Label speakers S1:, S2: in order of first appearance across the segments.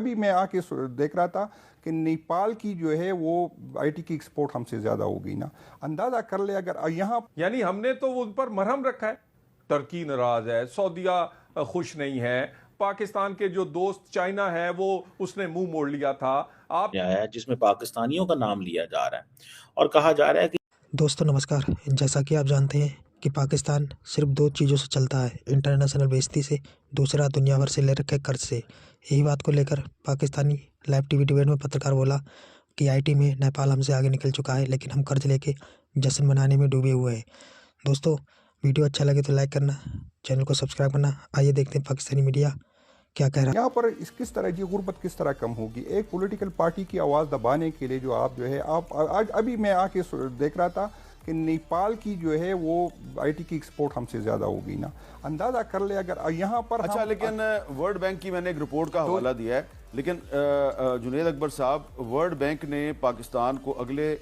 S1: अभी मैं आके देख रहा था कि नेपाल की जो है वो आईटी की एक्सपोर्ट हमसे ज़्यादा होगी ना। अंदाज़ा कर ले अगर यहाँ,
S2: यानी हमने तो उन पर मरहम रखा है। तुर्की नाराज है, सऊदीया खुश नहीं है, पाकिस्तान के जो दोस्त चाइना है वो उसने मुंह मोड़ लिया था। आप
S3: आया जिसमें पाकिस्तानियों का नाम लिया जा रहा है और कहा जा रहा है कि
S4: दोस्तों नमस्कार। जैसा कि आप जानते हैं कि पाकिस्तान सिर्फ दो चीज़ों से चलता है, इंटरनेशनल बेइज्जती से, दूसरा दुनिया भर से ले रखे कर्ज से। यही बात को लेकर पाकिस्तानी लाइव टीवी डिबेट में पत्रकार बोला कि आईटी में नेपाल हमसे आगे निकल चुका है, लेकिन हम कर्ज लेके जश्न मनाने में डूबे हुए हैं। दोस्तों वीडियो अच्छा लगे तो लाइक करना, चैनल को सब्सक्राइब करना। आइए देखते हैं पाकिस्तानी मीडिया क्या कह रहा है।
S1: यहाँ पर किस तरह की गुर्बत किस तरह कम होगी। एक पॉलिटिकल पार्टी की आवाज़ दबाने के लिए जो आप जो है आप आज अभी मैं आके देख रहा था कि नेपाल की जो है वो आईटी की एक्सपोर्ट हमसे ज़्यादा होगी ना। अंदाज़ा कर ले अगर यहाँ पर
S5: अच्छा, लेकिन वर्ल्ड बैंक की मैंने एक रिपोर्ट का हवाला दिया है, लेकिन जुनैद अकबर साहब, वर्ल्ड बैंक ने पाकिस्तान को अगले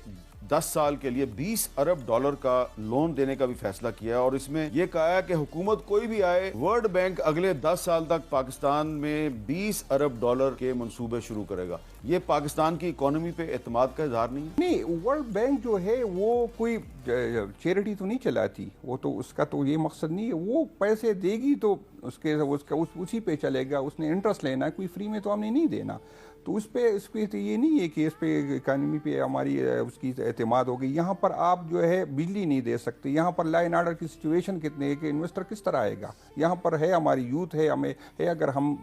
S5: 10 साल के लिए 20 अरब डॉलर का लोन देने का भी फैसला किया है और इसमें यह कहा है कि हुकूमत कोई भी आए, वर्ल्ड बैंक अगले 10 साल तक पाकिस्तान में 20 अरब डॉलर के मंसूबे शुरू करेगा। ये पाकिस्तान की इकोनॉमी पे एतमाद का इजहार नहीं है?
S1: नहीं, वर्ल्ड बैंक जो है वो कोई चैरिटी तो नहीं चलाती, वो तो उसका तो ये मकसद नहीं है। वो पैसे देगी तो उसी पे चलेगा, उसने इंटरेस्ट लेना है, कोई फ्री में तो हमने नहीं देना। तो उस पर तो ये नहीं है कि इस पे इकानमी पे हमारी उसकी एतमाद हो गई। यहाँ पर आप जो है बिजली नहीं दे सकते, यहाँ पर लाइन आर्डर की सिचुएशन कितने है कि इन्वेस्टर किस तरह आएगा। यहाँ पर है हमारी यूथ है, हमें है, अगर हम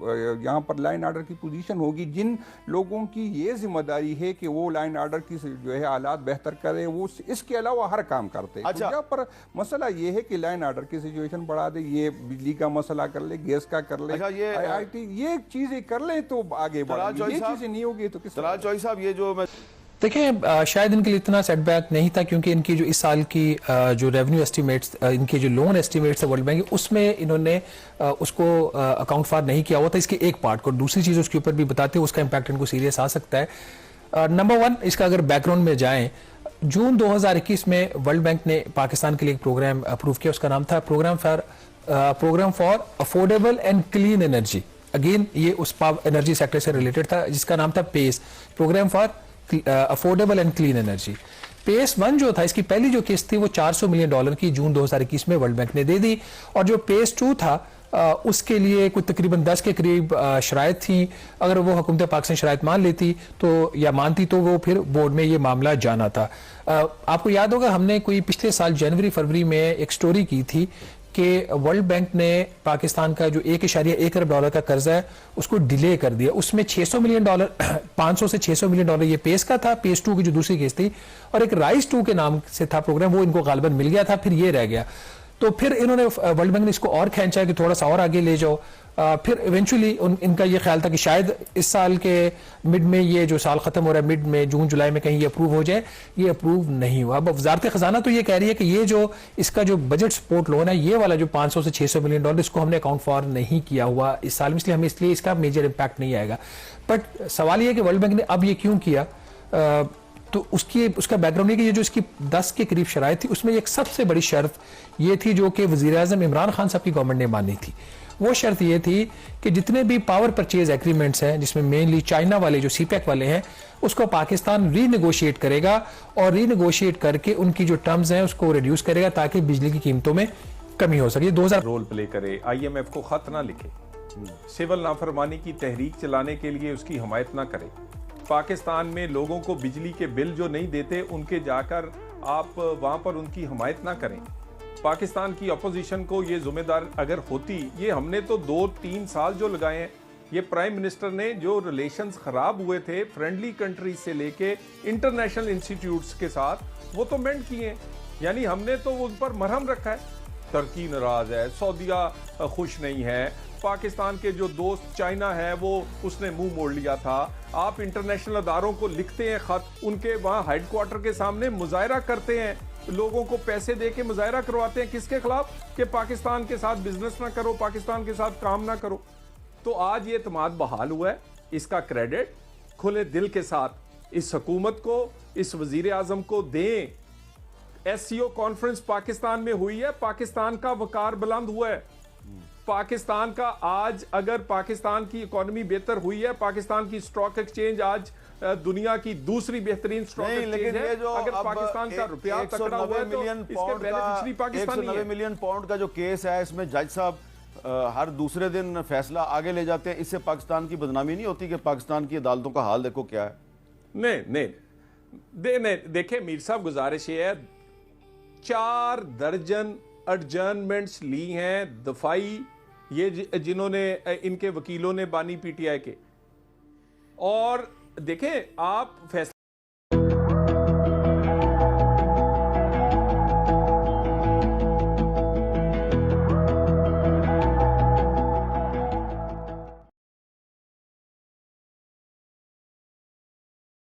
S1: यहाँ पर लाइन आर्डर की पोजीशन होगी, जिन लोगों की ये जिम्मेदारी है कि वो लाइन आर्डर की जो है हालात बेहतर करे, वो इसके अलावा हर काम करते हैं।
S5: अच्छा,
S1: तो यहाँ पर मसला ये है कि लाइन आर्डर की सिचुएशन बढ़ा दे, ये बिजली का मसला कर ले, गैस का कर ले,
S5: अच्छा,
S1: ये चीज़ें कर ले तो आगे बढ़े। नहीं होगी तो किस तरह?
S5: चौधरी साहब, ये जो मैं
S6: देखिए, शायद इनके लिए इतना सेटबैक नहीं था, क्योंकि इनकी जो इस साल की जो रेवेन्यू एस्टीमेट्स, इनके जो लोन एस्टीमेट्स है वर्ल्ड बैंक, उसमें इन्होंने उसको अकाउंट फॉर नहीं किया हुआ था, इसके एक पार्ट को। दूसरी चीज़ उसके ऊपर भी बताते हैं, उसका इम्पैक्ट इनको सीरियस आ सकता है। नंबर वन, इसका अगर बैकग्राउंड में जाएं, जून 2021 में वर्ल्ड बैंक ने पाकिस्तान के लिए एक प्रोग्राम अप्रूव किया। उसका नाम था programme for affordable and clean energy. Again ये उस एनर्जी सेक्टर से रिलेटेड था, जिसका नाम था PACE, programme for affordable and clean energy. PACE 1 जो था, इसकी पहली जो किस्त थी वो $400 मिलियन की जून 2021 में वर्ल्ड बैंक ने दे दी। और जो पेस 2 था उसके लिए कुछ तकरीबन 10 के करीब शराइत थी। अगर वो हुकूमत पाकिस्तान शराइत मान लेती तो या मानती तो वो फिर बोर्ड में ये मामला जाना था। आपको याद होगा, हमने कोई पिछले साल जनवरी फरवरी में एक स्टोरी की थी कि वर्ल्ड बैंक ने पाकिस्तान का जो $1.1 अरब का कर्जा है उसको डिले कर दिया। उसमें $600 मिलियन 500 से $600 मिलियन ये पेस का था, पेस 2 की जो दूसरी केस थी, और एक राइस 2 के नाम से था प्रोग्राम, वो इनको गालिबन मिल गया था, फिर ये रह गया। तो फिर इन्होंने वर्ल्ड बैंक ने इसको और खींचा कि थोड़ा सा और आगे ले जाओ। फिर इवेंचुअली इनका ये ख्याल था कि शायद इस साल के मिड में, ये जो साल खत्म हो रहा है मिड में, जून जुलाई में कहीं ये अप्रूव हो जाए। ये अप्रूव नहीं हुआ। अब वजारत खजाना तो ये कह रही है कि ये जो इसका जो बजट सपोर्ट लोन है, ये वाला जो $500 से $600 मिलियन, इसको हमने अकाउंट फॉर नहीं किया हुआ इस साल में, इसलिए इसका मेजर इंपैक्ट नहीं आएगा। बट सवाल ये है कि वर्ल्ड बैंक ने अब ये क्यों किया। तो उसका बैकग्राउंड है कि ये जो इसकी 10 के करीब शराइत थी, उसमें एक सबसे बड़ी शर्त ये थी जो कि वज़ीर-ए-आज़म इमरान खान साहब की गवर्नमेंट ने मानी थी। वो शर्त ये थी कि जितने भी पावर परचेज एग्रीमेंट्स हैं, जिसमें मेनली चाइना वाले जो सीपैक वाले हैं, उसको पाकिस्तान रीनेगोशिएट करेगा और रीनेगोशिएट करके उनकी जो टर्म्स हैं उसको रिड्यूस करेगा ताकि बिजली की कीमतों में कमी हो सके। 2000
S2: रोल प्ले करे, IMF को खत ना लिखे, सिविल नाफरमानी की तहरीक चलाने के लिए उसकी हमायत ना करे, पाकिस्तान में लोगों को बिजली के बिल जो नहीं देते उनके जाकर आप वहां पर उनकी हमायत ना करें। पाकिस्तान की अपोजिशन को ये जिम्मेदार अगर होती, ये हमने तो 2-3 साल जो लगाए हैं, ये प्राइम मिनिस्टर ने जो रिलेशंस खराब हुए थे फ्रेंडली कंट्रीज से लेके इंटरनेशनल इंस्टीट्यूट्स के साथ, वो तो मेंट किए। यानी हमने तो उन पर मरहम रखा है। तुर्की नाराज है, सऊदीया खुश नहीं है, पाकिस्तान के जो दोस्त चाइना है वो उसने मुंह मोड़ लिया था। आप इंटरनेशनल अदारों को लिखते हैं खत, उनके वहां हेडक्वार्टर के सामने मुजाहरा करते हैं, लोगों को पैसे दे के मुजाहरा करवाते हैं, किसके खिलाफ? कि पाकिस्तान के साथ बिजनेस ना करो, पाकिस्तान के साथ काम ना करो। तो आज ये एतमाद बहाल हुआ है। इसका क्रेडिट खुले दिल के साथ इस हुकूमत को, इस वजीर आजम को दें। SCO कॉन्फ्रेंस पाकिस्तान में हुई है, पाकिस्तान का वकार बुलंद हुआ है। पाकिस्तान का आज अगर पाकिस्तान की इकोनॉमी बेहतर हुई है, पाकिस्तान की स्टॉक एक्सचेंज आज दुनिया की दूसरी बेहतरीन स्टॉक
S5: नहीं,
S2: एक्सचेंज
S5: लेकिन
S2: है।
S5: ये जो
S2: अगर
S5: अब
S2: पाकिस्तान का रुपया तकड़ा हुआ है तो इसके बेनिफिशियरी पाकिस्तानी है।
S5: 190 मिलियन पाउंड का जो केस है, इसमें जज साहब हर दूसरे दिन फैसला आगे ले जाते हैं। इससे पाकिस्तान की बदनामी नहीं होती कि पाकिस्तान की अदालतों का हाल देखो क्या है?
S2: नहीं, देखिए मीर साहब, गुजारिश ये है, 4 दर्जन एडजर्नमेंट्स ली हैं दफाई, ये जिन्होंने इनके वकीलों ने बानी पीटीआई के। और देखें आप फैसला